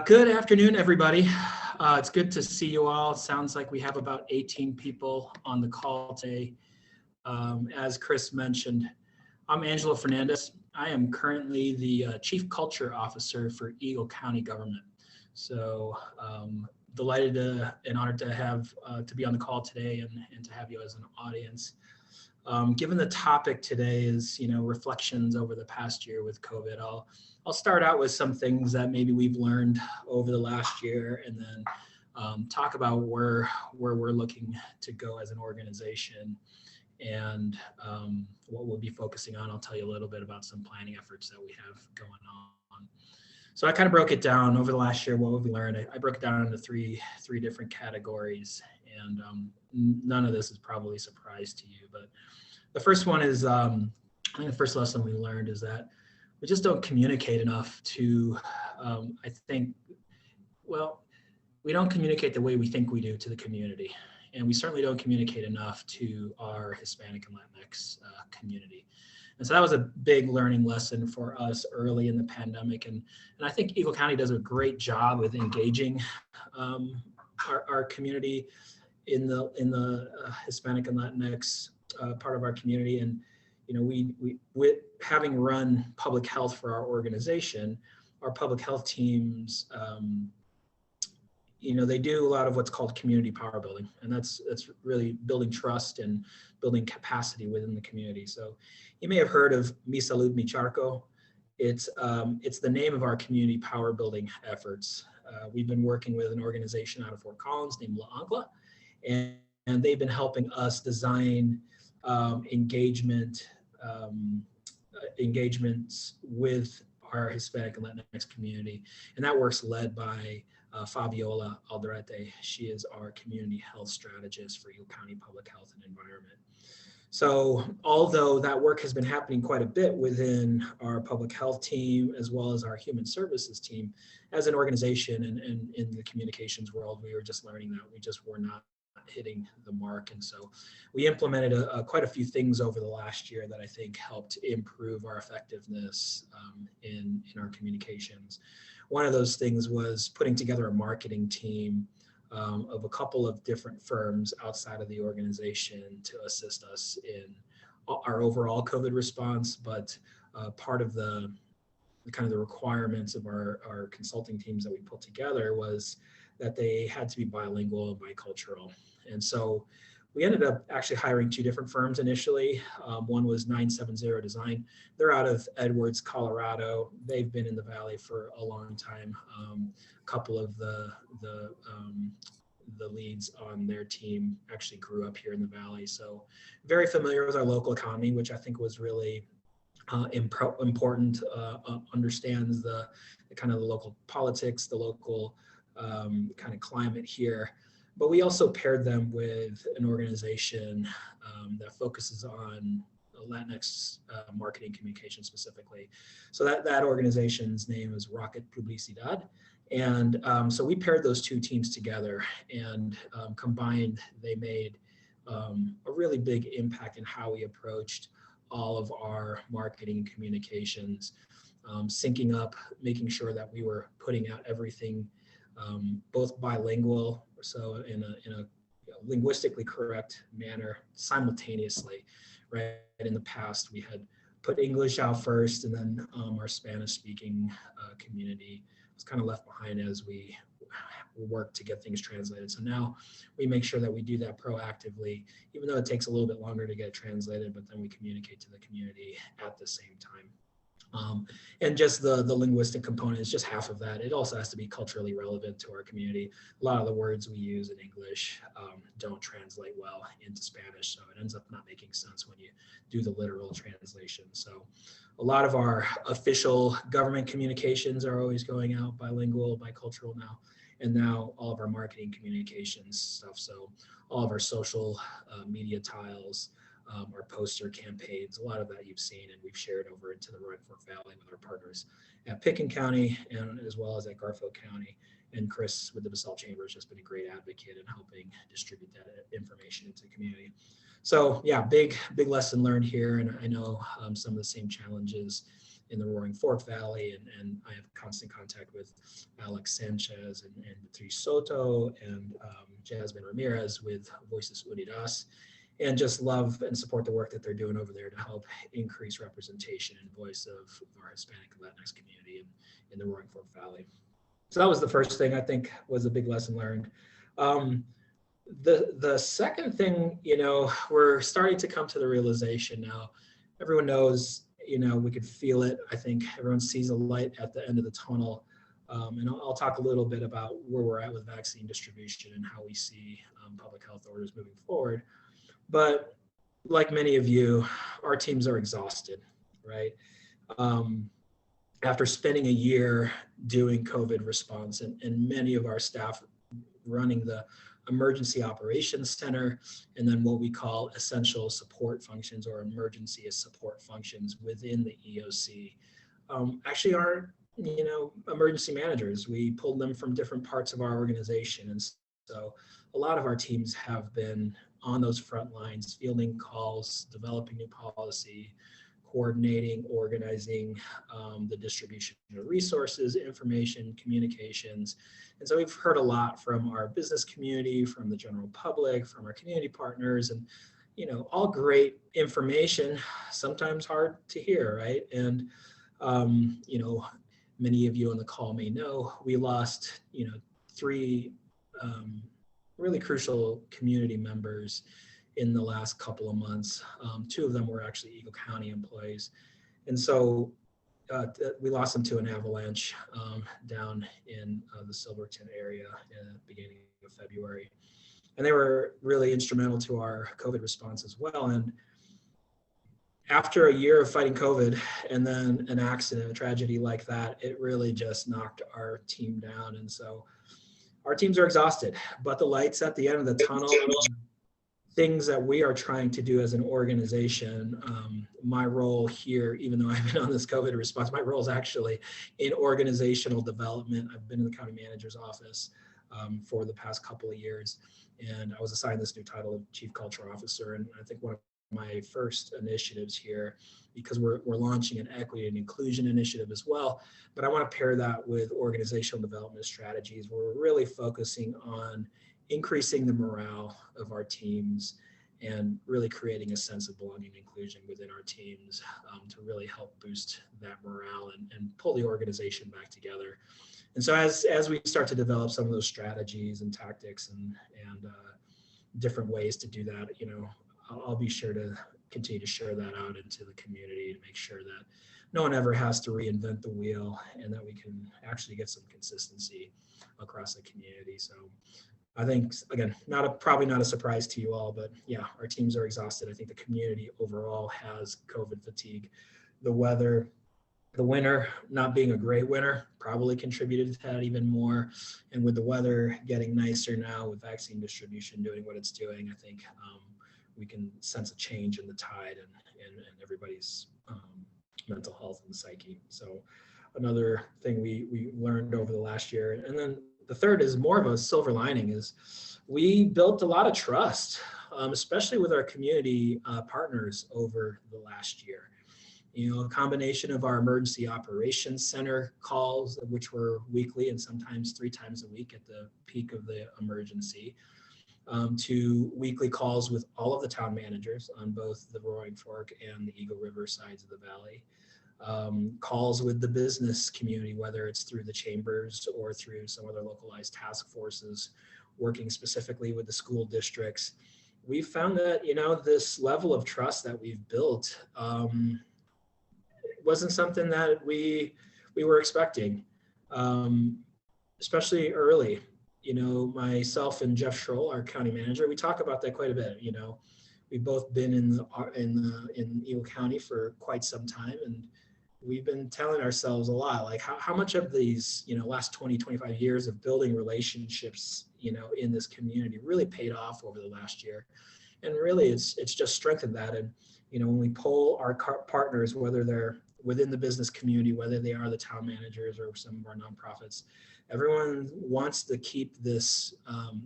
Good afternoon, everybody. It's good to see you all. It sounds like we have about 18 people on the call today. As Kris mentioned, I'm Angelo Fernandez. I am currently the Chief Culture Officer for Eagle County Government. So delighted and honored to have to be on the call today and to have you as an audience. Given the topic today is, reflections over the past year with COVID, I'll start out with some things that maybe we've learned over the last year, and then talk about where we're looking to go as an organization, and what we'll be focusing on. I'll tell you a little bit about some planning efforts that we have going on. So I kind of broke it down over the last year. What have we learned? I broke it down into three different categories, and none of this is probably a surprise to you. But the first one is, I think the first lesson we learned is that we just don't communicate enough to, we don't communicate the way we think we do to the community. And we certainly don't communicate enough to our Hispanic and Latinx community. And so that was a big learning lesson for us early in the pandemic. And I think Eagle County does a great job with engaging our community in the Hispanic and Latinx part of our community. And we with having run public health for our organization, our public health teams, they do a lot of what's called community power building, and that's really building trust and building capacity within the community. So you may have heard of Mi Salud Mi Charco. It's the name of our community power building efforts. We've been working with an organization out of Fort Collins named La Ancla, and they've been helping us design engagements with our Hispanic and Latinx community. And that work's led by Fabiola Alderete. She is our community health strategist for Eagle County Public Health and Environment. So although that work has been happening quite a bit within our public health team, as well as our human services team, as an organization and in the communications world, we were just learning that we just were not hitting the mark. And so we implemented quite a few things over the last year that I think helped improve our effectiveness in our communications. One of those things was putting together a marketing team of a couple of different firms outside of the organization to assist us in our overall COVID response. But part of the kind of the requirements of our consulting teams that we put together was that they had to be bilingual and bicultural. And so we ended up actually hiring two different firms initially. One was 970 Design. They're out of Edwards, Colorado. They've been in the Valley for a long time. A couple of the leads on their team actually grew up here in the Valley. So very familiar with our local economy, which I think was really important, understands the kind of the local politics, the local kind of climate here. But we also paired them with an organization that focuses on Latinx marketing communication specifically. So that organization's name is Rocket Publicidad. And so we paired those two teams together, and combined, they made a really big impact in how we approached all of our marketing and communications, syncing up, making sure that we were putting out everything both bilingual, so in a linguistically correct manner simultaneously, right? In the past, we had put English out first, and then our Spanish-speaking community was kind of left behind as we work to get things translated. So now we make sure that we do that proactively, even though it takes a little bit longer to get translated, but then we communicate to the community at the same time. And just the linguistic component is just half of that. It also has to be culturally relevant to our community. A lot of the words we use in English don't translate well into Spanish, so it ends up not making sense when you do the literal translation. So a lot of our official government communications are always going out bilingual, bicultural now, and now all of our marketing communications stuff. So all of our social media tiles, our poster campaigns, a lot of that you've seen and we've shared over into the Roaring Fork Valley with our partners at Pickens County and as well as at Garfield County. And Kris with the Basalt Chamber has just been a great advocate in helping distribute that information into the community. So yeah, big lesson learned here. And I know some of the same challenges in the Roaring Fork Valley, and I have constant contact with Alex Sanchez and Beatriz Soto and Jasmine Ramirez with Voices Unidas, and just love and support the work that they're doing over there to help increase representation and voice of our Hispanic and Latinx community in the Roaring Fork Valley. So that was the first thing I think was a big lesson learned. The second thing, we're starting to come to the realization now. Everyone knows, we could feel it. I think everyone sees a light at the end of the tunnel. And I'll talk a little bit about where we're at with vaccine distribution and how we see public health orders moving forward. But like many of you, our teams are exhausted, right? After spending a year doing COVID response and many of our staff running the emergency operations center, and then what we call essential support functions or emergency support functions within the EOC, actually aren't, emergency managers. We pulled them from different parts of our organization. And so a lot of our teams have been on those front lines, fielding calls, developing new policy, coordinating, organizing the distribution of resources, information, communications. And so we've heard a lot from our business community, from the general public, from our community partners, and, all great information, sometimes hard to hear, right? And, many of you on the call may know, we lost, 3 really crucial community members in the last couple of months. 2 of them were actually Eagle County employees. And so we lost them to an avalanche down in the Silverton area in the beginning of February. And they were really instrumental to our COVID response as well. And after a year of fighting COVID and then an accident, a tragedy like that, it really just knocked our team down. And so our teams are exhausted, but the lights at the end of the tunnel, things that we are trying to do as an organization. My role here, even though I've been on this COVID response, my role is actually in organizational development. I've been in the county manager's office for the past couple of years, and I was assigned this new title of Chief Culture Officer. And I think one of my first initiatives here, because we're launching an equity and inclusion initiative as well, but I want to pair that with organizational development strategies where we're really focusing on increasing the morale of our teams and really creating a sense of belonging and inclusion within our teams to really help boost that morale and pull the organization back together. And so as we start to develop some of those strategies and tactics and different ways to do that, I'll be sure to continue to share that out into the community to make sure that no one ever has to reinvent the wheel and that we can actually get some consistency across the community. So I think, again, probably not a surprise to you all, but yeah, our teams are exhausted. I think the community overall has COVID fatigue. The winter not being a great winter probably contributed to that even more. And with the weather getting nicer now, with vaccine distribution doing what it's doing, I think we can sense a change in the tide and everybody's mental health and psyche. So another thing we learned over the last year. And then the third is more of a silver lining, is we built a lot of trust, especially with our community partners over the last year. A combination of our emergency operations center calls, which were weekly and sometimes 3 times a week at the peak of the emergency, to weekly calls with all of the town managers on both the Roaring Fork and the Eagle River sides of the valley. Calls with the business community, whether it's through the chambers or through some other localized task forces, working specifically with the school districts. We found that, this level of trust that we've built wasn't something that we were expecting, especially early. Myself and Jeff Schroll, our county manager, we talk about that quite a bit. We've both been in Eagle County for quite some time, and we've been telling ourselves a lot, like how much of these, last 20, 25 years of building relationships, in this community really paid off over the last year. And really it's just strengthened that. And, when we poll our partners, whether they're within the business community, whether they are the town managers or some of our nonprofits, everyone wants to keep this,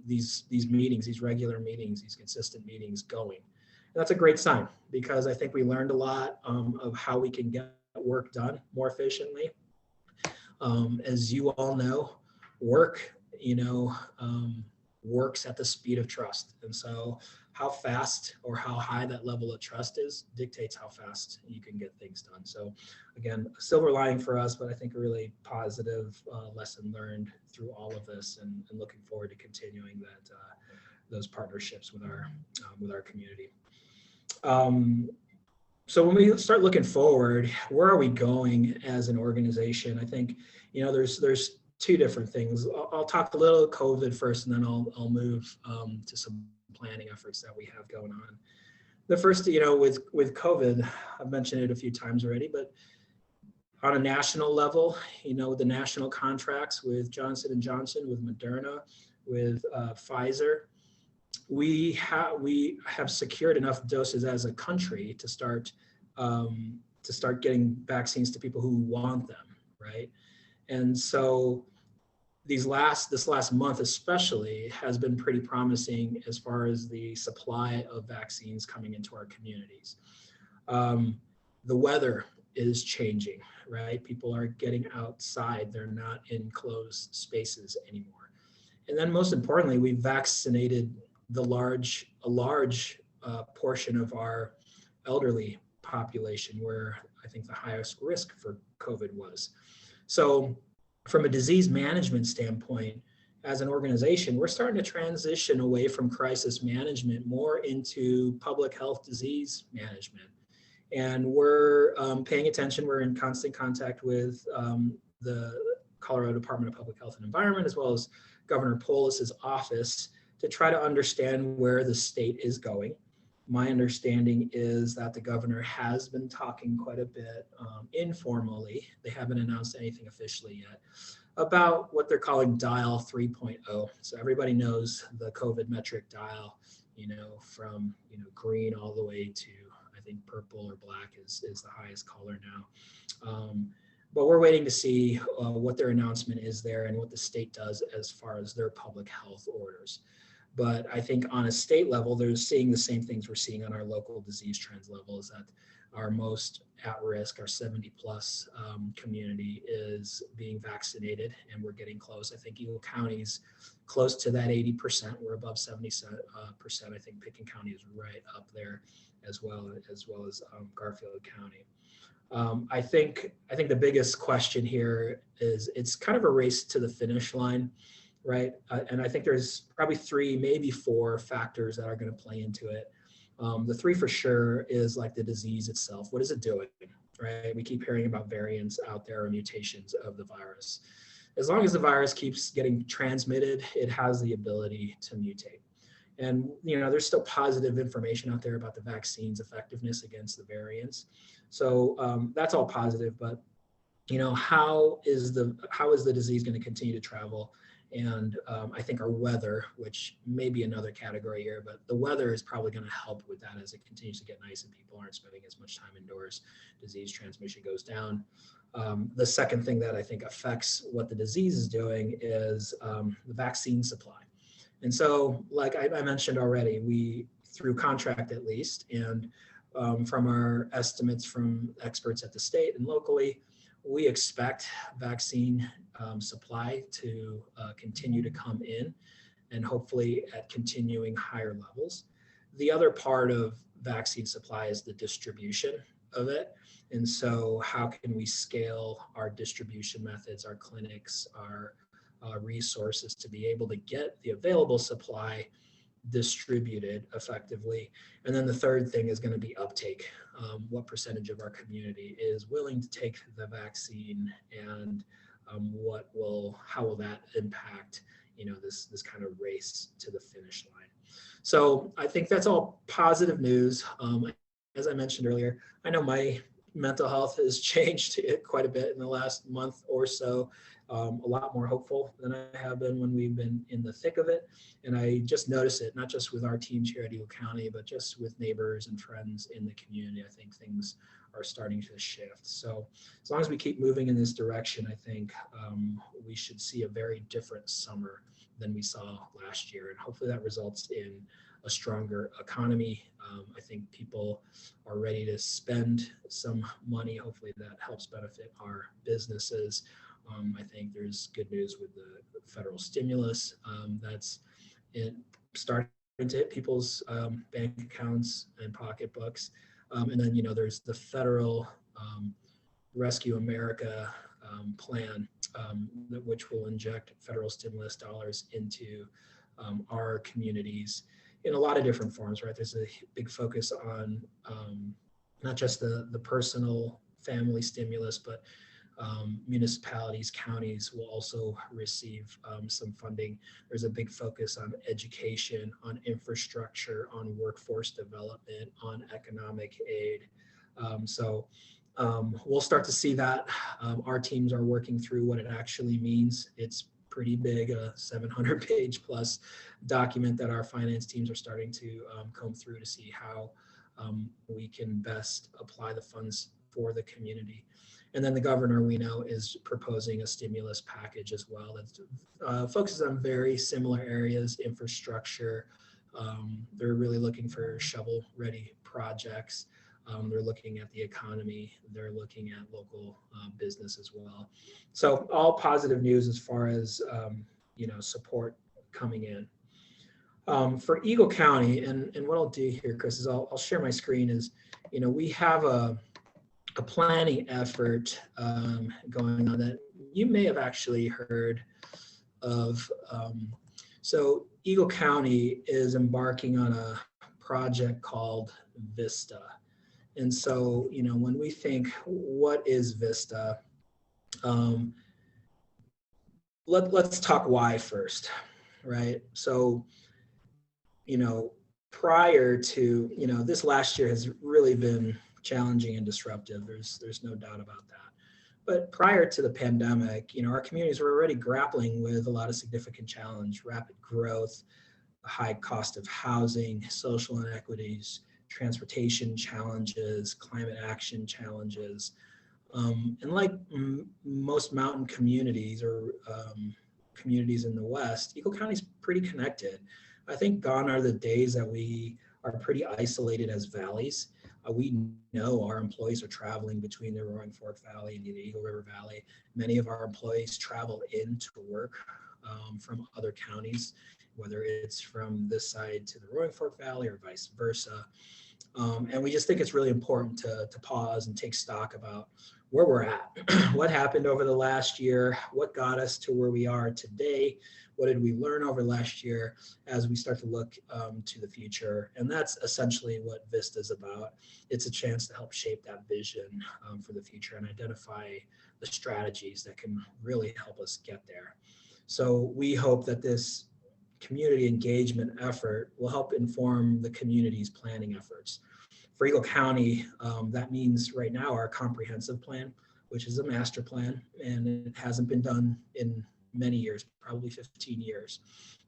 these meetings, these regular meetings, these consistent meetings going. And that's a great sign, because I think we learned a lot of how we can get work done more efficiently. As you all know, work, works at the speed of trust. And so how fast or how high that level of trust is dictates how fast you can get things done. So again, a silver lining for us, but I think a really positive lesson learned through all of this, and looking forward to continuing that those partnerships with our community. So when we start looking forward, where are we going as an organization? I think, there's two different things. I'll talk a little COVID first, and then I'll move to some planning efforts that we have going on. The first, with COVID, I've mentioned it a few times already, but on a national level, the national contracts with Johnson & Johnson, with Moderna, with Pfizer, we have secured enough doses as a country to start getting vaccines to people who want them, right? And so this last month especially has been pretty promising as far as the supply of vaccines coming into our communities. The weather is changing, right? People are getting outside. They're not in closed spaces anymore. And then most importantly, we vaccinated a large portion of our elderly population, where I think the highest risk for COVID was. So from a disease management standpoint, as an organization, we're starting to transition away from crisis management more into public health disease management. And we're paying attention. We're in constant contact with the Colorado Department of Public Health and Environment, as well as Governor Polis's office, to try to understand where the state is going. My understanding is that the governor has been talking quite a bit informally. They haven't announced anything officially yet about what they're calling Dial 3.0. So everybody knows the COVID metric dial, from green all the way to, I think, purple or black is the highest color now. But we're waiting to see what their announcement is there and what the state does as far as their public health orders. But I think on a state level, they're seeing the same things we're seeing on our local disease trends level, is that our most at risk, our 70 plus community, is being vaccinated, and we're getting close. I think Eagle County's close to that 80%. We're above 70%. I think Pickens County is right up there as well as Garfield County. I think the biggest question here is it's kind of a race to the finish line, right? And I think there's probably 3, maybe 4 factors that are going to play into it. The 3 for sure is like the disease itself. What is it doing, right? We keep hearing about variants out there or mutations of the virus. As long as the virus keeps getting transmitted, it has the ability to mutate. And, there's still positive information out there about the vaccine's effectiveness against the variants. So that's all positive, but, how is the disease going to continue to travel? And I think our weather, which may be another category here, but the weather is probably going to help with that as it continues to get nice and people aren't spending as much time indoors. Disease transmission goes down. The second thing that I think affects what the disease is doing is the vaccine supply. And so, like I mentioned already, we, through contract at least, and from our estimates from experts at the state and locally, we expect vaccine supply to continue to come in, and hopefully at continuing higher levels. The other part of vaccine supply is the distribution of it. And so how can we scale our distribution methods, our clinics, our resources to be able to get the available supply distributed effectively? And then the third thing is going to be uptake. What percentage of our community is willing to take the vaccine, and how will that impact this kind of race to the finish line? So I think that's all positive news. As I mentioned earlier, I know my mental health has changed quite a bit in the last month or so. A lot more hopeful than I have been when we've been in the thick of it. And I just notice it, not just with our teams here at Eagle County, but just with neighbors and friends in the community. I think things are starting to shift. So as long as we keep moving in this direction, I think we should see a very different summer than we saw last year. And hopefully that results in a stronger economy. I think people are ready to spend some money. Hopefully that helps benefit our businesses. I think there's good news with the federal stimulus that's starting to hit people's bank accounts and pocketbooks. And then, there's the federal Rescue America plan, which will inject federal stimulus dollars into our communities in a lot of different forms, right? There's a big focus on not just the personal family stimulus, but municipalities, counties will also receive some funding. There's a big focus on education, on infrastructure, on workforce development, on economic aid. We'll start to see that. Our teams are working through what it actually means. It's pretty big, a 700-page plus document that our finance teams are starting to comb through to see how we can best apply the funds for the community. And then the governor, we know, is proposing a stimulus package as well that focuses on very similar areas, infrastructure. They're really looking for shovel-ready projects. They're looking at the economy. They're looking at local business as well. So all positive news as far as support coming in. For Eagle County, and what I'll do here, Kris, is I'll share my screen. Is we have a planning effort going on that you may have actually heard of. So Eagle County is embarking on a project called Vista. And so, when we think, what is Vista? Let's talk why first, right? So, prior to, this last year has really been challenging and disruptive. There's no doubt about that. But prior to the pandemic, our communities were already grappling with a lot of significant challenge, rapid growth, high cost of housing, social inequities, transportation challenges, climate action challenges. And like most mountain communities or communities in the West, Eagle County is pretty connected. I think gone are the days that we are pretty isolated as valleys. We know our employees are traveling between the Roaring Fork Valley and the Eagle River Valley. Many of our employees travel into work from other counties, whether it's from this side to the Roaring Fork Valley or vice versa. And we just think it's really important to pause and take stock about where we're at. What happened over the last year? What got us to where we are today? What did we learn over last year as we start to look to the future? And that's essentially what Vista is about. It's a chance to help shape that vision for the future and identify the strategies that can really help us get there. So we hope that this community engagement effort will help inform the community's planning efforts. For Eagle County, that means right now our comprehensive plan, which is a master plan, and it hasn't been done in many years, probably 15 years.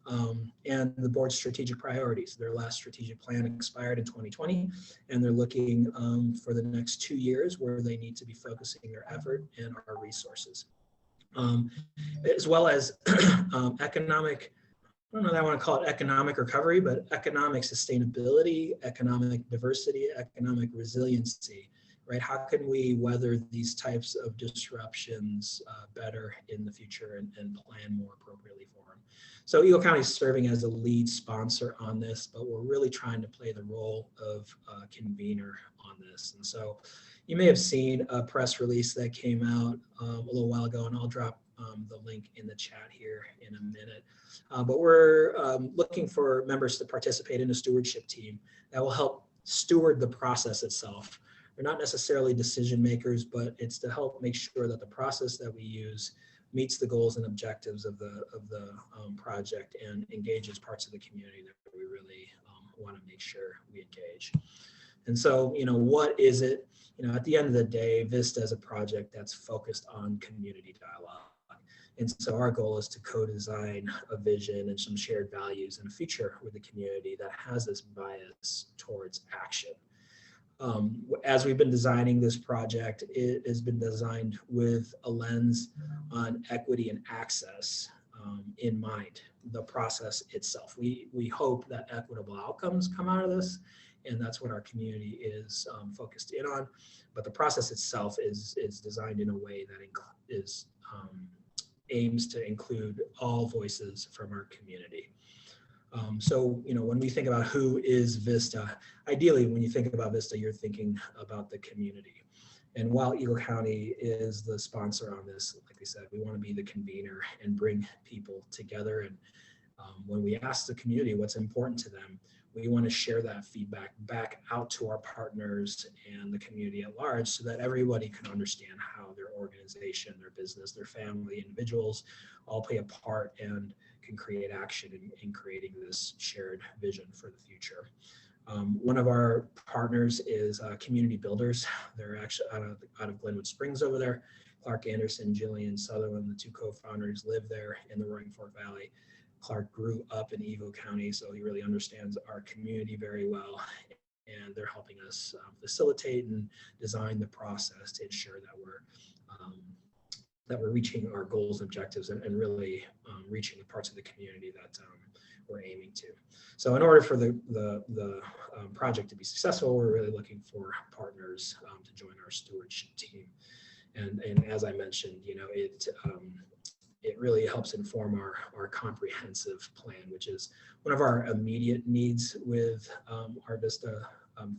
And the board's strategic priorities. Their last strategic plan expired in 2020, and they're looking for the next 2 years where they need to be focusing their effort and our resources. As well as economic, I don't know that I want to call it economic recovery, but economic sustainability, economic diversity, economic resiliency, right? How can we weather these types of disruptions better in the future and plan more appropriately for them? So Eagle County is serving as a lead sponsor on this, but we're really trying to play the role of convener on this. And so you may have seen a press release that came out a little while ago, and I'll drop the link in the chat here in a minute. But we're looking for members to participate in a stewardship team that will help steward the process itself. They're not necessarily decision makers, but it's to help make sure that the process that we use meets the goals and objectives of the project and engages parts of the community that we really want to make sure we engage. And so, what is it? At the end of the day, Vista is a project that's focused on community dialogue. And so our goal is to co-design a vision and some shared values and a future with the community that has this bias towards action. As we've been designing this project, it has been designed with a lens on equity and access. in mind, the process itself. We hope that equitable outcomes come out of this, and that's what our community is focused in on. But the process itself is designed in a way that aims to include all voices from our community. So, when we think about who is Vista, ideally, when you think about Vista, you're thinking about the community. And while Eagle County is the sponsor on this, like I said, we want to be the convener and bring people together. And when we ask the community what's important to them, we want to share that feedback back out to our partners and the community at large so that everybody can understand how their organization, their business, their family, individuals all play a part and can create action in creating this shared vision for the future. One of our partners is Community Builders. They're actually out of Glenwood Springs over there. Clark Anderson, Jillian Sutherland, the two co-founders, live there in the Roaring Fork Valley. Clark grew up in Eagle County, so he really understands our community very well. And they're helping us facilitate and design the process to ensure that we're reaching our goals and objectives and really reaching the parts of the community that we're aiming to. So in order for the project to be successful, we're really looking for partners to join our stewardship team. And as I mentioned, it really helps inform our comprehensive plan, which is one of our immediate needs with our Vista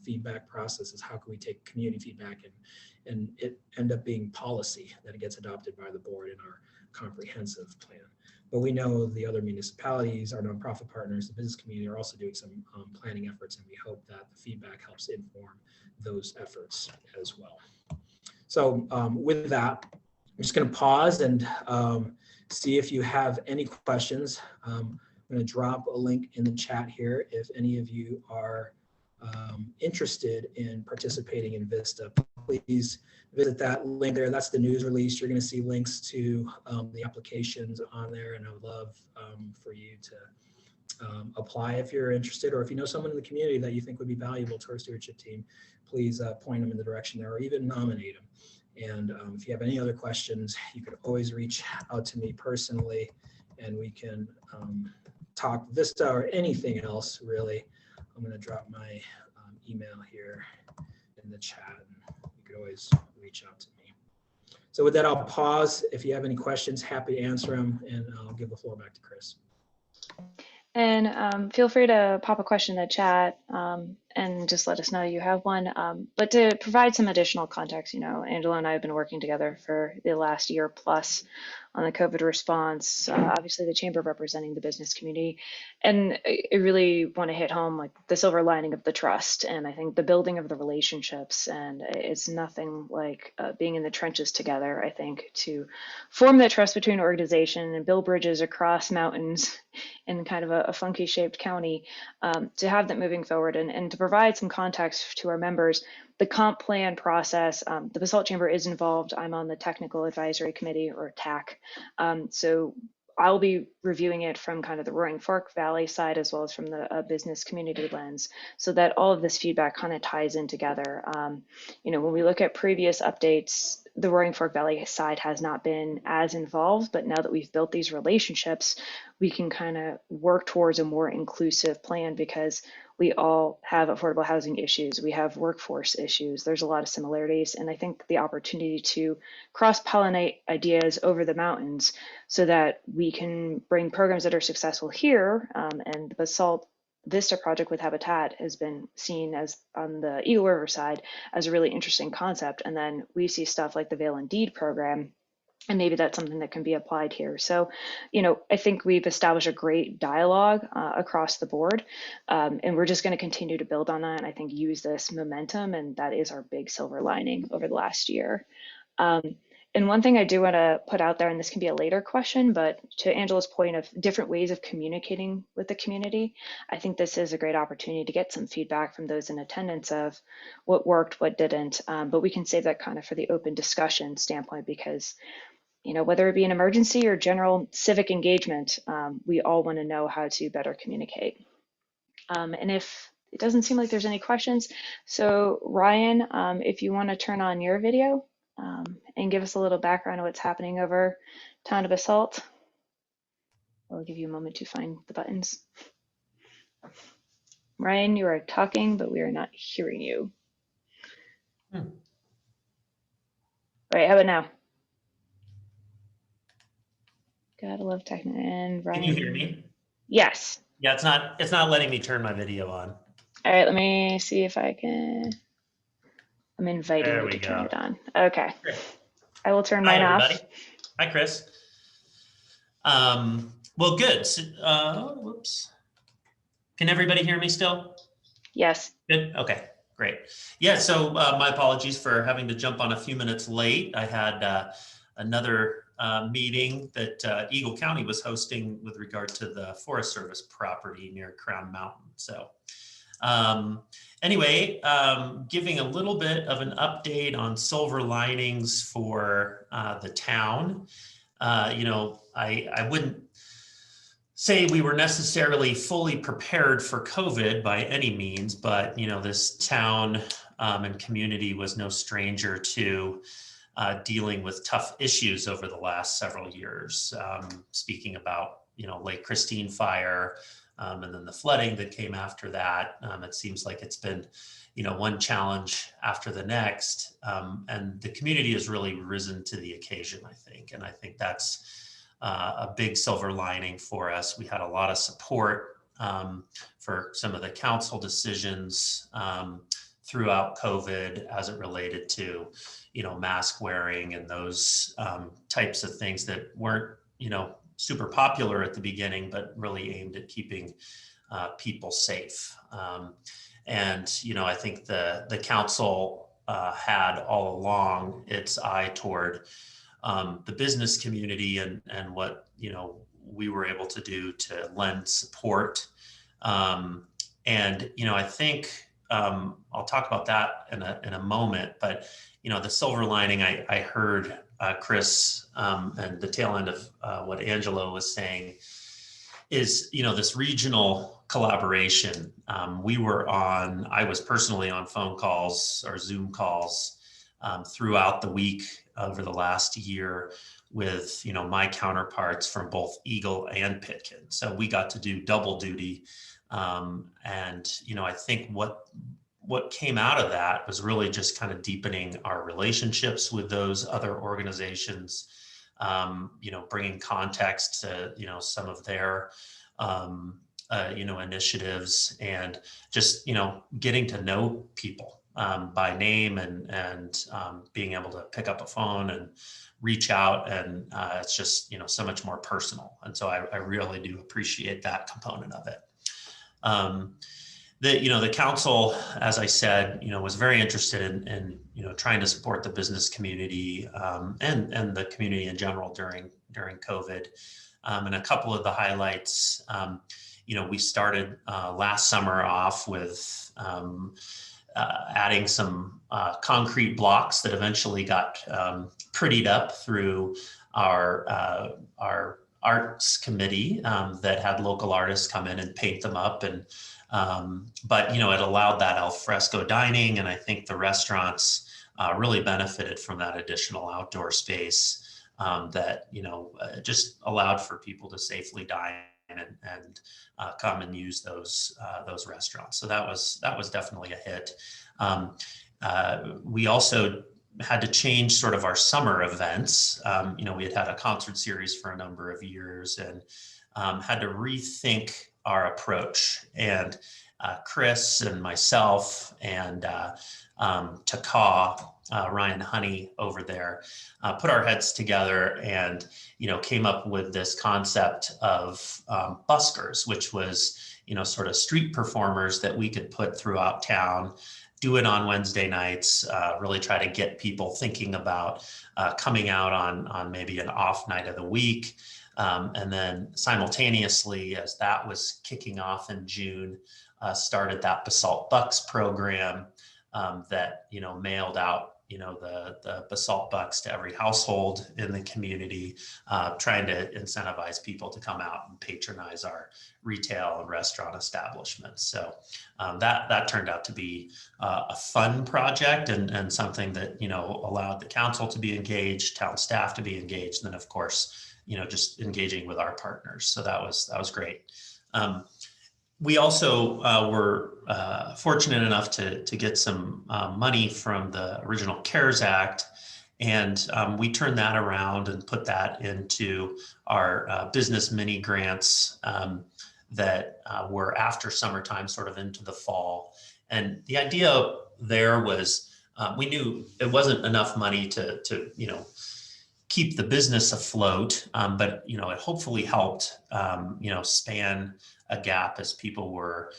feedback process is how can we take community feedback and it end up being policy that it gets adopted by the board in our comprehensive plan. But we know the other municipalities, our nonprofit partners, the business community are also doing some planning efforts, and we hope that the feedback helps inform those efforts as well. So with that, I'm just going to pause and see if you have any questions. I'm going to drop a link in the chat here. If any of you are interested in participating in Vista, please visit that link there. That's the news release. You're going to see links to the applications on there, and I would love for you to apply if you're interested, or if you know someone in the community that you think would be valuable to our stewardship team, please point them in the direction there, or even nominate them. And if you have any other questions, you can always reach out to me personally, and we can talk Vista or anything else, really. I'm going to drop my email here in the chat, and you could always reach out to me. So with that, I'll pause. If you have any questions, happy to answer them, and I'll give the floor back to Kris. And feel free to pop a question in the chat and just let us know you have one. But to provide some additional context, Angelo and I have been working together for the last year plus on the COVID response, obviously the chamber representing the business community. And I really want to hit home like the silver lining of the trust. And I think the building of the relationships, and it's nothing like being in the trenches together, I think, to form that trust between organization and build bridges across mountains in kind of a funky shaped county, to have that moving forward and to provide some context to our members. The comp plan process, the Basalt Chamber is involved. I'm on the Technical Advisory Committee, or TAC. So I'll be reviewing it from kind of the Roaring Fork Valley side as well as from the business community lens, so that all of this feedback kind of ties in together. When we look at previous updates, the Roaring Fork Valley side has not been as involved, but now that we've built these relationships, we can kind of work towards a more inclusive plan, because we all have affordable housing issues. We have workforce issues. There's a lot of similarities. And I think the opportunity to cross-pollinate ideas over the mountains so that we can bring programs that are successful here, and the Basalt Vista project with Habitat has been seen as, on the Eagle River side, as a really interesting concept. And then we see stuff like the Veil and Deed program, and maybe that's something that can be applied here. So, I think we've established a great dialogue across the board, and we're just going to continue to build on that. And I think use this momentum, and that is our big silver lining over the last year. And one thing I do want to put out there, and this can be a later question, but to Angelo's point of different ways of communicating with the community, I think this is a great opportunity to get some feedback from those in attendance of what worked, what didn't. But we can save that kind of for the open discussion standpoint, because whether it be an emergency or general civic engagement, we all want to know how to better communicate. And if it doesn't seem like there's any questions, so Ryan, if you want to turn on your video and give us a little background of what's happening over town of Basalt. I'll give you a moment to find the buttons. Ryan, you are talking, but we are not hearing you. All right, how about now? Gotta love techno. And Ryan. Can you hear me? Yes. Yeah, it's not letting me turn my video on. All right, let me see if I can. I'm inviting you to turn it on. Okay. Great. I will turn Hi, mine everybody. off. Hi, Kris. Well, good. So, whoops. Can everybody hear me still? Yes. Good. Okay, great. Yeah, so my apologies for having to jump on a few minutes late. I had another meeting that Eagle County was hosting with regard to the Forest Service property near Crown Mountain. So anyway, giving a little bit of an update on silver linings for the town. You know, I wouldn't say we were necessarily fully prepared for COVID by any means, but you know, this town and community was no stranger to dealing with tough issues over the last several years. Speaking about, you know, Lake Christine fire, and then the flooding that came after that. It seems like it's been, you know, one challenge after the next, and the community has really risen to the occasion, I think. And I think that's a big silver lining for us. We had a lot of support for some of the council decisions throughout COVID as it related to, you know, mask wearing and those types of things that weren't, you know, super popular at the beginning, but really aimed at keeping people safe. And, you know, I think the council had all along its eye toward the business community and what, you know, we were able to do to lend support. And, you know, I think I'll talk about that in a moment, but, you know, the silver lining I heard Kris and the tail end of what Angelo was saying is, you know, this regional collaboration. I was personally on phone calls or Zoom calls throughout the week over the last year with, you know, my counterparts from both Eagle and Pitkin. So we got to do double duty. And, you know, I think what came out of that was really just kind of deepening our relationships with those other organizations, you know, bringing context to, you know, some of their, you know, initiatives and just, you know, getting to know people by name and being able to pick up a phone and reach out. And it's just, you know, so much more personal. And so I really do appreciate that component of it. You know, the council, as I said, you know, was very interested in you know, trying to support the business community and the community in general during COVID. And a couple of the highlights, you know, we started last summer off with adding some concrete blocks that eventually got prettied up through our arts committee that had local artists come in and paint them up. And but, you know, it allowed that al fresco dining. And I think the restaurants really benefited from that additional outdoor space that, you know, just allowed for people to safely dine and come and use those restaurants. So that was definitely a hit. We also had to change sort of our summer events. You know, we had a concert series for a number of years and had to rethink our approach. And Kris and myself and Taka, Ryan Honey over there, put our heads together and, you know, came up with this concept of buskers, which was, you know, sort of street performers that we could put throughout town, do it on Wednesday nights, really try to get people thinking about coming out on maybe an off night of the week. And then simultaneously, as that was kicking off in June, started that Basalt Bucks program that, you know, mailed out, the Basalt bucks to every household in the community, trying to incentivize people to come out and patronize our retail and restaurant establishments. So that turned out to be a fun project and something that, allowed the council to be engaged, town staff to be engaged, and then of course, just engaging with our partners. So that was great. We also were fortunate enough to get some money from the original CARES Act, and we turned that around and put that into our business mini grants that were after summertime, sort of into the fall. And the idea there was we knew it wasn't enough money to keep the business afloat, but it hopefully helped span a gap as people were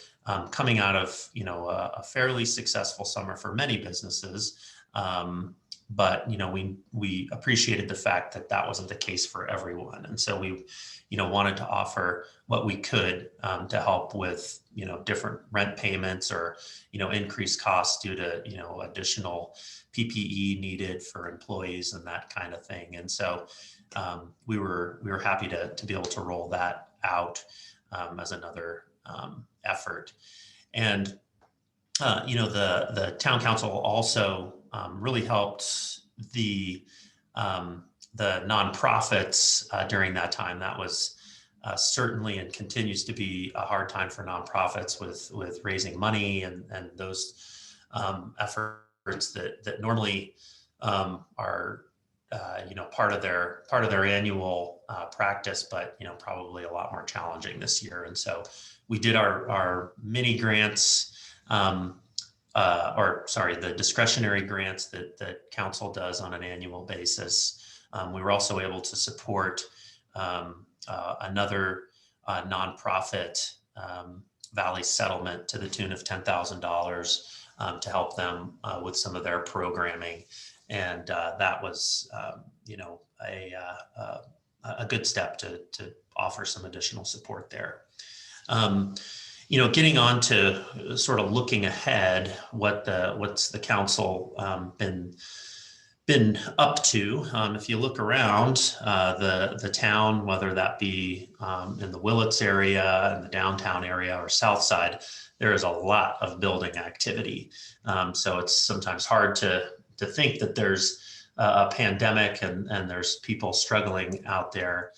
coming out of a fairly successful summer for many businesses, but we appreciated the fact that that wasn't the case for everyone, and so we wanted to offer what we could to help with different rent payments or increased costs due to additional PPE needed for employees and that kind of thing. And so we were happy to be able to roll that out as another effort. And the town council also really helped the nonprofits during that time. That was certainly and continues to be a hard time for nonprofits with raising money and those efforts that normally are part of their annual practice, but probably a lot more challenging this year. And so we did our mini grants, the discretionary grants that council does on an annual basis. We were also able to support another nonprofit, Valley Settlement, to the tune of $10,000 to help them with some of their programming. And that was, a good step to offer some additional support there. Getting on to sort of looking ahead, what's the council been up to? If you look around the town, whether that be in the Willits area, in the downtown area, or south side, there is a lot of building activity. So it's sometimes hard to think that there's a pandemic and there's people struggling out there,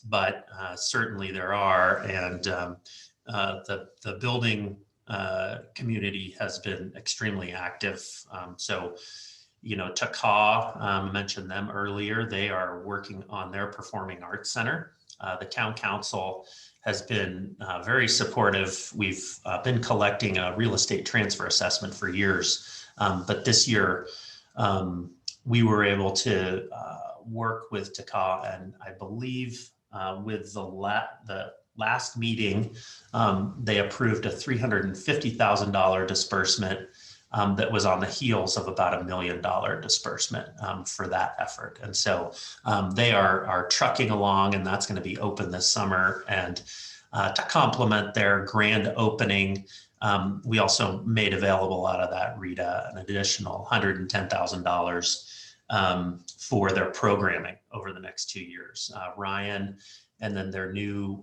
but certainly there are, and the building community has been extremely active. So TACA, I mentioned them earlier. They are working on their performing arts center. The town council has been very supportive. We've been collecting a real estate transfer assessment for years, but this year we were able to work with TACA, and I believe with the last meeting, they approved a $350,000 disbursement that was on the heels of about $1 million disbursement for that effort. And so they are trucking along, and that's going to be open this summer. And to complement their grand opening, we also made available out of that RETA an additional $110,000 for their programming over the next 2 years. Ryan and then their new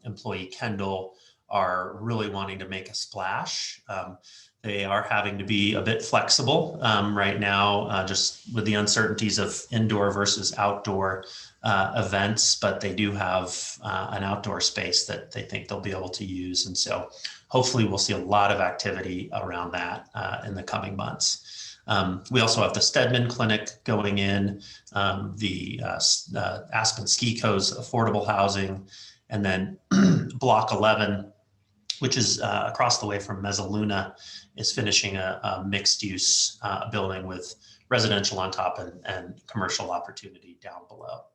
employee, Kendall, are really wanting to make a splash. They are having to be a bit flexible right now, just with the uncertainties of indoor versus outdoor events, but they do have an outdoor space that they think they'll be able to use. And so hopefully we'll see a lot of activity around that in the coming months. We also have the Stedman Clinic going in, the Aspen Ski Co's affordable housing, and then Block 11, which is across the way from Mezzaluna, is finishing a mixed use building with residential on top and commercial opportunity down below.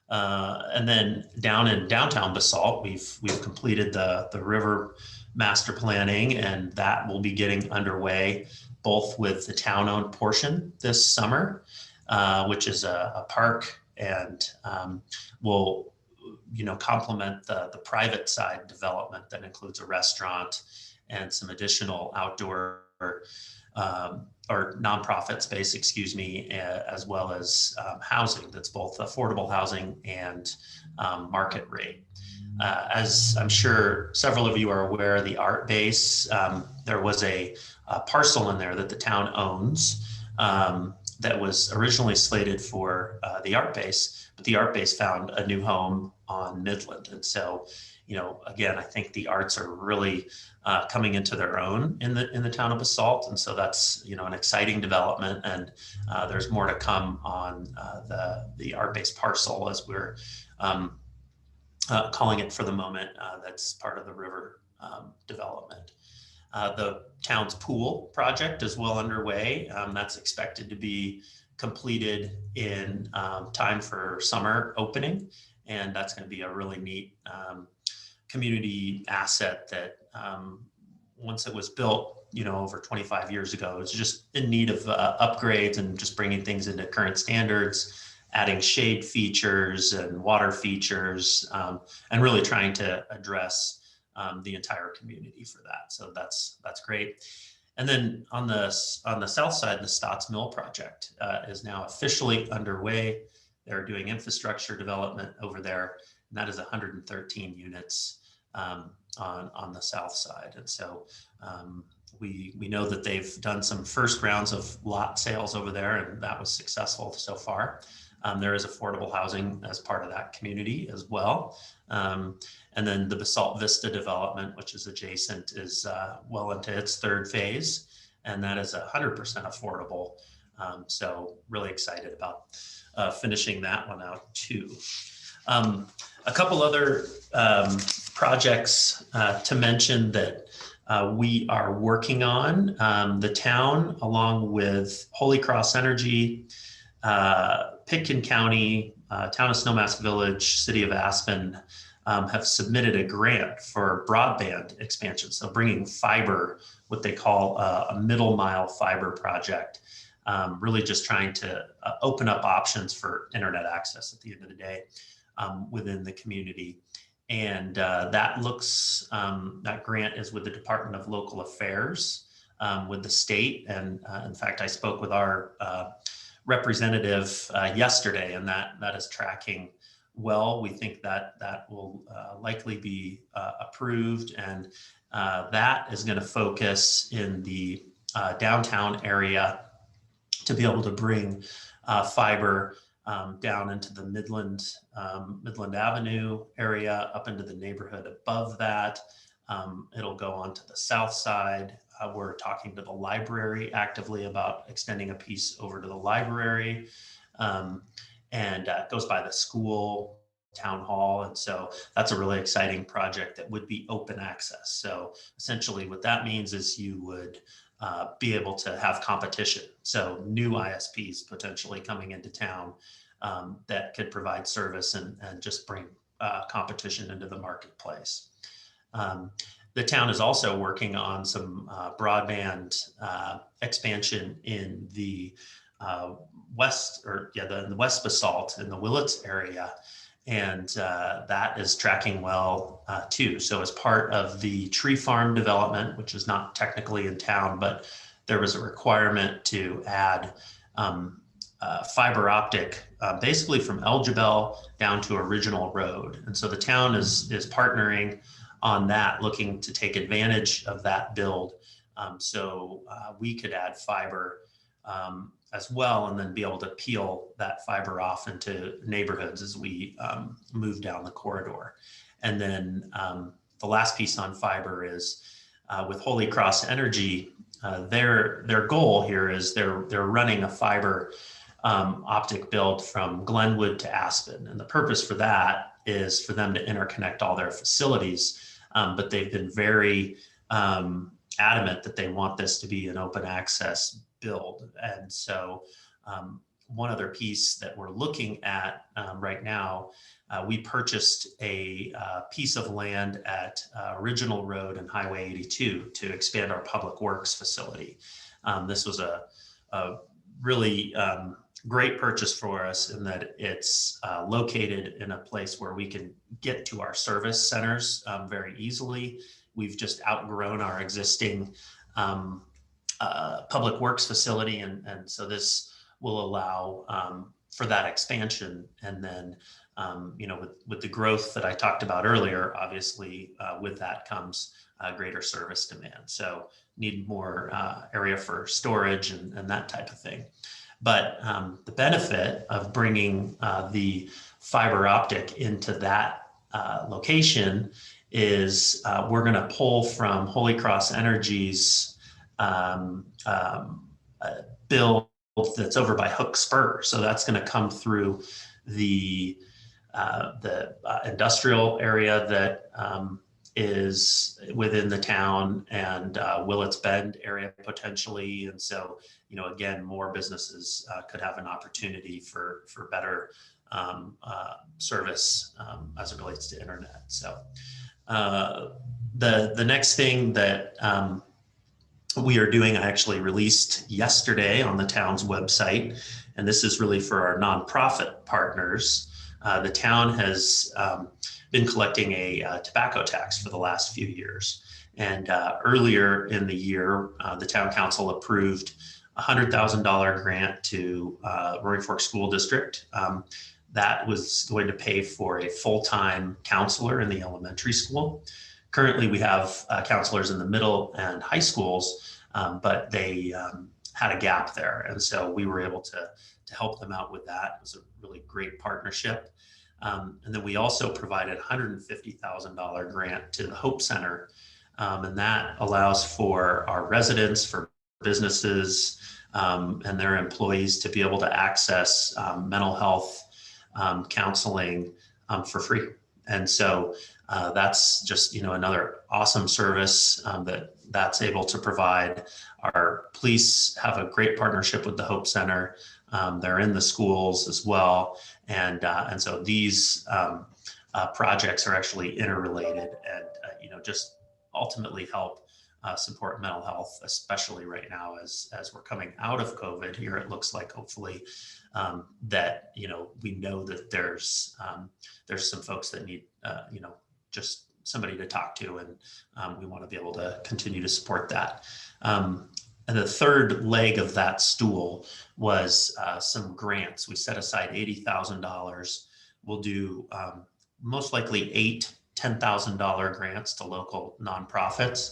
And then down in downtown Basalt, we've completed the river master planning, and that will be getting underway both with the town-owned portion this summer, which is a park, and will complement the private side development that includes a restaurant and some additional outdoor or nonprofit space, excuse me, as well as housing that's both affordable housing and market rate. As I'm sure several of you are aware, the art base, there was a parcel in there that the town owns that was originally slated for the art base, but the art base found a new home on Midland. And so, you know, again, I think the arts are really coming into their own in the town of Basalt. And so that's, you know, an exciting development. And there's more to come on the art-based parcel, as we're calling it for the moment. That's part of the river development. The town's pool project is well underway. That's expected to be completed in time for summer opening. And that's going to be a really neat community asset that once it was built, you know, over 25 years ago, it's just in need of upgrades and just bringing things into current standards, adding shade features and water features, and really trying to address the entire community for that. So that's great. And then on the south side, the Stotts Mill project is now officially underway. They're doing infrastructure development over there, and that is 113 units on the south side. And so we know that they've done some first rounds of lot sales over there, and that was successful so far. There is affordable housing as part of that community as well. And then the Basalt Vista development, which is adjacent, is well into its third phase, and that is 100% affordable. So really excited about finishing that one out too. A couple other projects to mention that we are working on. The town, along with Holy Cross Energy, Pitkin County, Town of Snowmass Village, City of Aspen, have submitted a grant for broadband expansion. So bringing fiber, what they call a middle mile fiber project, really just trying to open up options for internet access at the end of the day within the community. And that grant is with the Department of Local Affairs with the state. And in fact, I spoke with our representative yesterday, and that is tracking well. We think that will likely be approved, and that is going to focus in the downtown area to be able to bring fiber down into the Midland Avenue area, up into the neighborhood above that. It'll go on to the south side. We're talking to the library actively about extending a piece over to the library. And it goes by the school, town hall. And so that's a really exciting project that would be open access. So essentially what that means is you would be able to have competition. So new ISPs potentially coming into town that could provide service and just bring competition into the marketplace. The town is also working on some broadband expansion in the the West Basalt in the Willits area, and that is tracking well too. So as part of the tree farm development, which is not technically in town, but there was a requirement to add fiber optic basically from Elgibel down to Original Road. And so the town is partnering on that, looking to take advantage of that build. So we could add fiber as well, and then be able to peel that fiber off into neighborhoods as we move down the corridor. And then the last piece on fiber is with Holy Cross Energy. Their goal here is they're running a fiber optic build from Glenwood to Aspen, and the purpose for that is for them to interconnect all their facilities. But they've been very adamant that they want this to be an open access build. And so one other piece that we're looking at right now, we purchased a piece of land at Original Road and Highway 82 to expand our public works facility. This was a really great purchase for us in that it's located in a place where we can get to our service centers very easily. We've just outgrown our existing public works facility. And so this will allow for that expansion. And then, with the growth that I talked about earlier, obviously with that comes greater service demand. So need more area for storage and that type of thing. But the benefit of bringing the fiber optic into that location is we're going to pull from Holy Cross Energy's bill that's over by Hook Spur. So that's going to come through the industrial area that is within the town, and Willits Bend area potentially. And so, again, more businesses could have an opportunity for better service as it relates to internet. So the next thing that we are doing, I actually released yesterday on the town's website, and this is really for our nonprofit partners. The town has been collecting a tobacco tax for the last few years. And earlier in the year, the town council approved a $100,000 grant to Roaring Fork School District. That was going to pay for a full-time counselor in the elementary school. Currently, we have counselors in the middle and high schools, but they had a gap there. And so we were able to help them out with that. It was a really great partnership. And then we also provided a $150,000 grant to the Hope Center. And that allows for our residents, for businesses, and their employees to be able to access mental health counseling for free. And so that's just, another awesome service that's able to provide. Our police have a great partnership with the Hope Center. They're in the schools as well. And so these projects are actually interrelated and, just ultimately help support mental health, especially right now as we're coming out of COVID here. It looks like hopefully that, we know that there's some folks that need, just somebody to talk to, and we want to be able to continue to support that. And the third leg of that stool was some grants. We set aside $80,000. We'll do most likely 8 $10,000 grants to local nonprofits.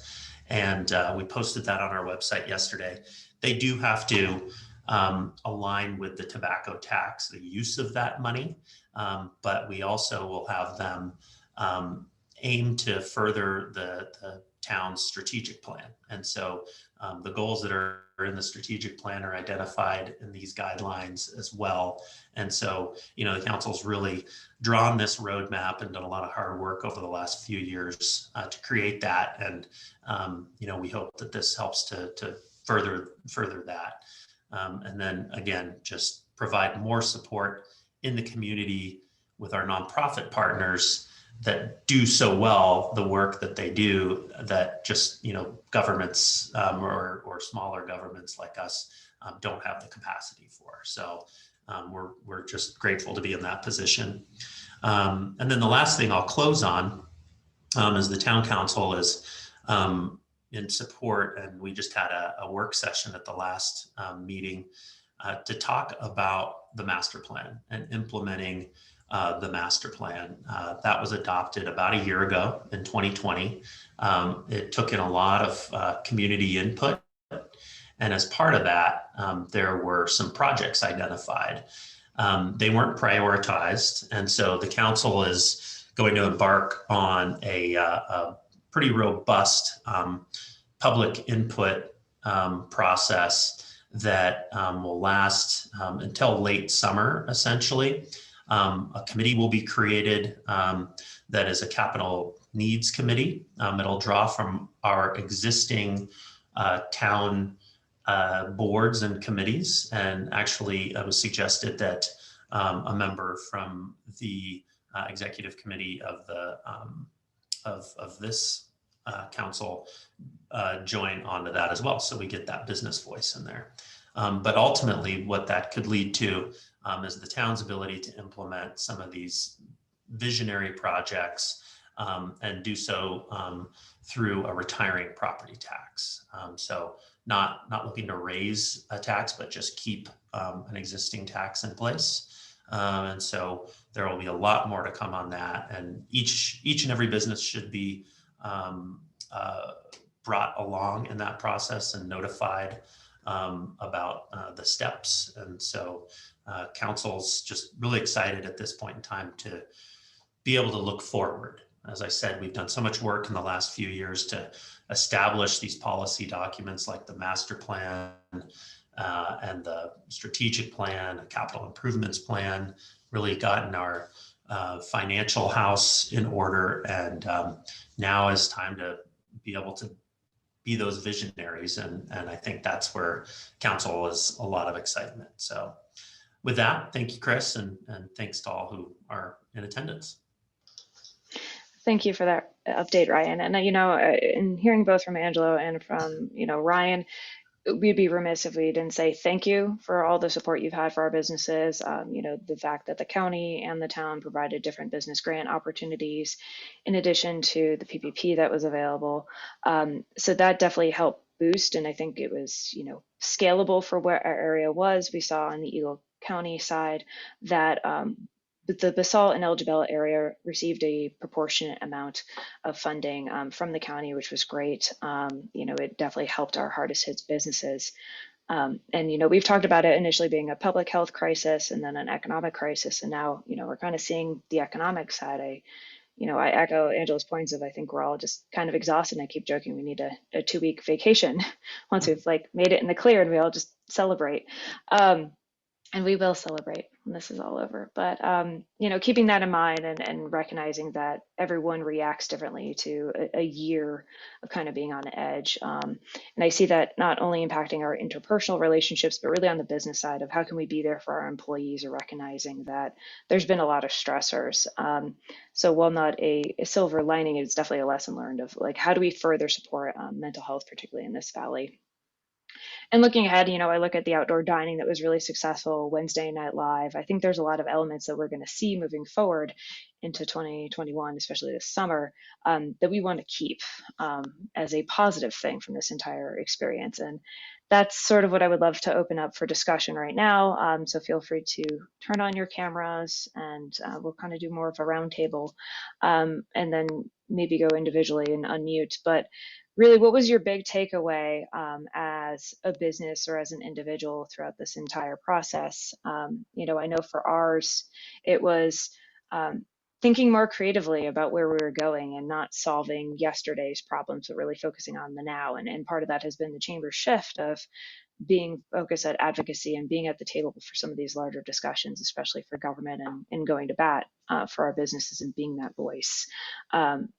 And we posted that on our website yesterday. They do have to align with the tobacco tax, the use of that money, but we also will have them aim to further the town's strategic plan. And so the goals that are in the strategic plan are identified in these guidelines as well. And so, the council's really drawn this roadmap and done a lot of hard work over the last few years to create that. And, we hope that this helps to further that. And then again, just provide more support in the community with our nonprofit partners that do so well the work that they do, that just governments or smaller governments like us don't have the capacity for. So we're just grateful to be in that position. And then the last thing I'll close on is the town council is in support, and we just had a work session at the last meeting to talk about the master plan and implementing the master plan. That was adopted about a year ago in 2020. It took in a lot of community input. And as part of that, there were some projects identified. They weren't prioritized. And so the council is going to embark on a pretty robust public input process that will last until late summer, essentially. A committee will be created that is a capital needs committee. It'll draw from our existing town boards and committees. And actually, it was suggested that a member from the executive committee of the of this council join onto that as well. So we get that business voice in there. But ultimately, what that could lead to is the town's ability to implement some of these visionary projects and do so through a retiring property tax. So not looking to raise a tax, but just keep an existing tax in place. And so there will be a lot more to come on that. And each and every business should be brought along in that process and notified about the steps. And so council's just really excited at this point in time to be able to look forward. As I said, we've done so much work in the last few years to establish these policy documents like the master plan and the strategic plan, a capital improvements plan, really gotten our financial house in order. And now is time to be able to be those visionaries. And I think that's where council is a lot of excitement. So with that, thank you, Kris, and thanks to all who are in attendance. Thank you for that update, Ryan. And, in hearing both from Angelo and from, Ryan, we'd be remiss if we didn't say thank you for all the support you've had for our businesses. The fact that the county and the town provided different business grant opportunities in addition to the PPP that was available. So that definitely helped boost. And I think it was, scalable for where our area was. We saw on the Eagle County side that the Basalt and Elgin area received a proportionate amount of funding from the county, which was great. It definitely helped our hardest hit businesses. And, we've talked about it initially being a public health crisis and then an economic crisis. And now, we're kind of seeing the economic side. I echo Angelo's points of, I think we're all just kind of exhausted. And I keep joking, we need a 2-week vacation once we've made it in the clear and we all just celebrate. And we will celebrate when this is all over. But, keeping that in mind and recognizing that everyone reacts differently to a year of kind of being on edge. And I see that not only impacting our interpersonal relationships, but really on the business side of how can we be there for our employees, or recognizing that there's been a lot of stressors. So while not a silver lining, it's definitely a lesson learned of how do we further support mental health, particularly in this valley. And looking ahead, I look at the outdoor dining that was really successful, Wednesday Night Live. I think there's a lot of elements that we're going to see moving forward into 2021, especially this summer, that we want to keep as a positive thing from this entire experience. And that's sort of what I would love to open up for discussion right now. So feel free to turn on your cameras and we'll kind of do more of a roundtable and then maybe go individually and unmute. But really, what was your big takeaway as a business or as an individual throughout this entire process? I know for ours, it was thinking more creatively about where we were going and not solving yesterday's problems, but really focusing on the now. And part of that has been the chamber's shift of being focused at advocacy and being at the table for some of these larger discussions, especially for government, and going to bat for our businesses and being that voice.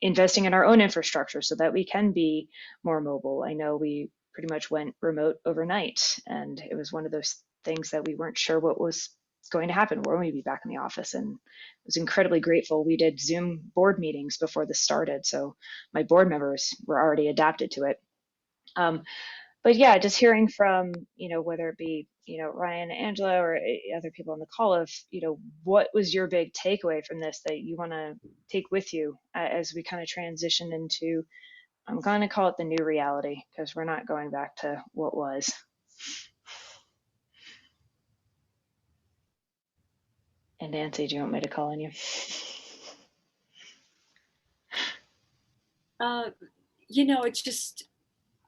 Investing in our own infrastructure so that we can be more mobile. I know we pretty much went remote overnight, and it was one of those things that we weren't sure what was going to happen. When we'd be back in the office, and I was incredibly grateful. We did Zoom board meetings before this started, so my board members were already adapted to it. But yeah, just hearing from, whether it be, Ryan, Angelo, or other people on the call of, what was your big takeaway from this that you want to take with you as we kind of transition into, I'm going to call it the new reality, because we're not going back to what was. And Nancy, do you want me to call on you? It's just,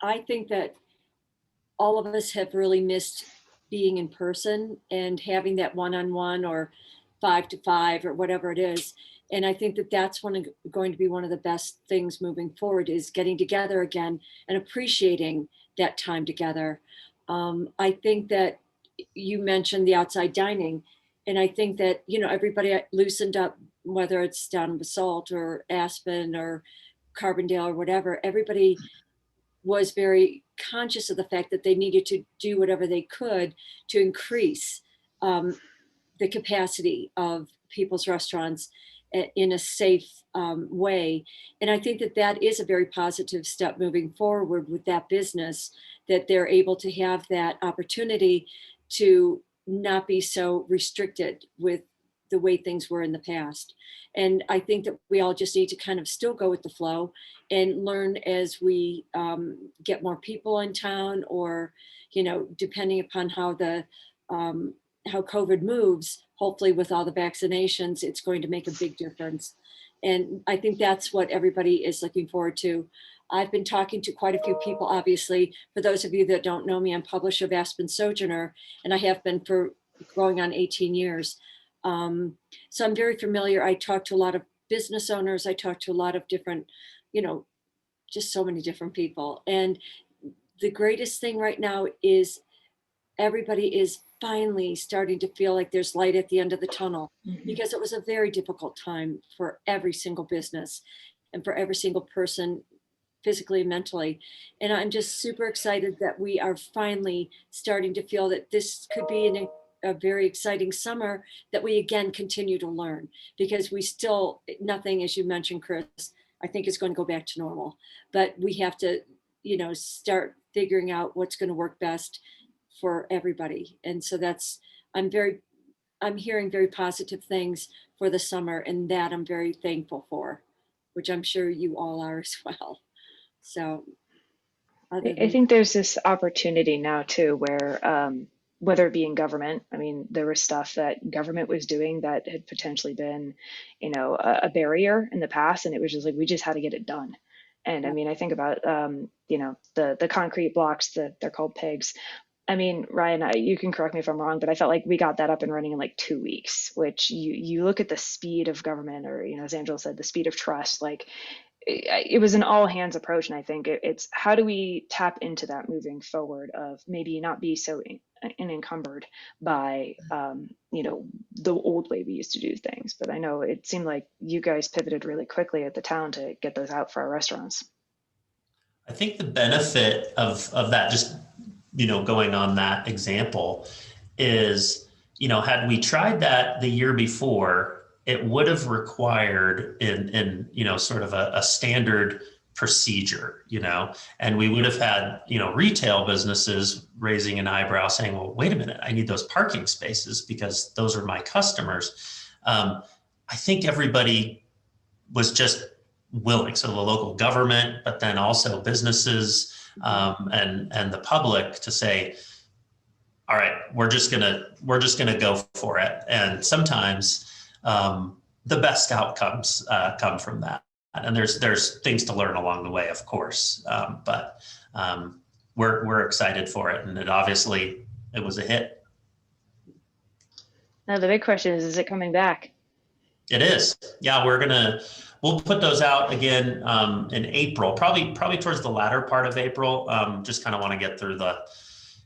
I think that all of us have really missed being in person and having that one-on-one or 5 to 5 or whatever it is. And I think that that's going to be one of the best things moving forward, is getting together again and appreciating that time together. I think that you mentioned the outside dining, and I think that, everybody loosened up, whether it's down in Basalt or Aspen or Carbondale or whatever. Everybody was very conscious of the fact that they needed to do whatever they could to increase the capacity of people's restaurants in a safe way. And I think that that is a very positive step moving forward with that business, that they're able to have that opportunity to not be so restricted with the way things were in the past. And I think that we all just need to kind of still go with the flow and learn as we get more people in town, or, you know, depending upon how how COVID moves, hopefully with all the vaccinations, it's going to make a big difference. And I think that's what everybody is looking forward to. I've been talking to quite a few people, obviously. For those of you that don't know me, I'm publisher of Aspen Sojourner, and I have been for going on 18 years. So I'm very familiar. I talk to a lot of business owners. I talk to a lot of different, you know, just so many different people. And the greatest thing right now is everybody is finally starting to feel like there's light at the end of the tunnel, because it was a very difficult time for every single business and for every single person, physically and mentally. And I'm just super excited that we are finally starting to feel that this could be a very exciting summer, that we again continue to learn, because we still, nothing, as you mentioned, Kris, I think is going to go back to normal, but we have to, you know, start figuring out what's going to work best for everybody. And so I'm hearing very positive things for the summer, and that I'm very thankful for, which I'm sure you all are as well. So I think there's this opportunity now too, where whether it be in government, I mean, there was stuff that government was doing that had potentially been, you know, a barrier in the past, and it was just like, we just had to get it done. And I mean, I think about, you know, the concrete blocks, they're called pigs. I mean, Ryan, you can correct me if I'm wrong, but I felt like we got that up and running in like 2 weeks, which you look at the speed of government, or, you know, as Angelo said, the speed of trust, like it was an all hands approach. And I think it's how do we tap into that moving forward, of maybe not be so encumbered by, you know, the old way we used to do things. But I know it seemed like you guys pivoted really quickly at the town to get those out for our restaurants. I think the benefit of that, just, you know, going on that example, is, you know, had we tried that the year before, it would have required in you know, sort of a standard procedure, you know, and we would have had, you know, retail businesses raising an eyebrow saying, well, wait a minute, I need those parking spaces because those are my customers. I think everybody was just willing. So the local government, but then also businesses, and the public, to say, all right, we're just gonna go for it. And sometimes the best outcomes come from that. And there's things to learn along the way, of course, but we're excited for it, and it was a hit. Now the big question is it coming back? It is. Yeah, we'll put those out again in April, probably towards the latter part of April. Just kind of want to get through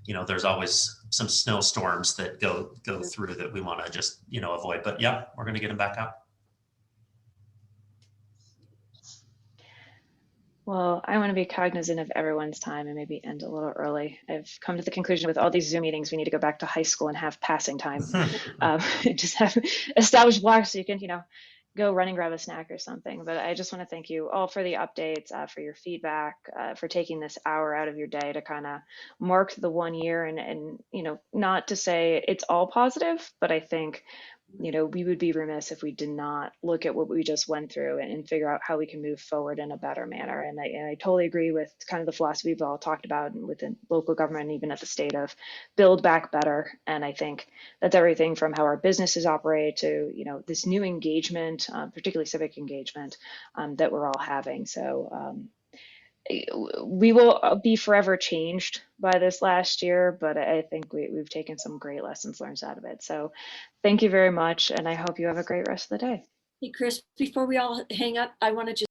you know, there's always some snowstorms that go through that we want to just, you know, avoid. But yeah, we're going to get them back out. Well, I want to be cognizant of everyone's time and maybe end a little early. I've come to the conclusion with all these Zoom meetings, we need to go back to high school and have passing time. Just have established blocks so you can, you know, go run and grab a snack or something. But I just want to thank you all for the updates, for your feedback, for taking this hour out of your day to kind of mark the 1 year, and, you know, not to say it's all positive, but I think, you know, we would be remiss if we did not look at what we just went through and figure out how we can move forward in a better manner. And I totally agree with kind of the philosophy we've all talked about within local government, even at the state, of build back better. And I think that's everything from how our businesses operate to, you know, this new engagement, particularly civic engagement, that we're all having. So we will be forever changed by this last year, but I think we've taken some great lessons learned out of it. So thank you very much, and I hope you have a great rest of the day. Hey, Kris, before we all hang up, I want to just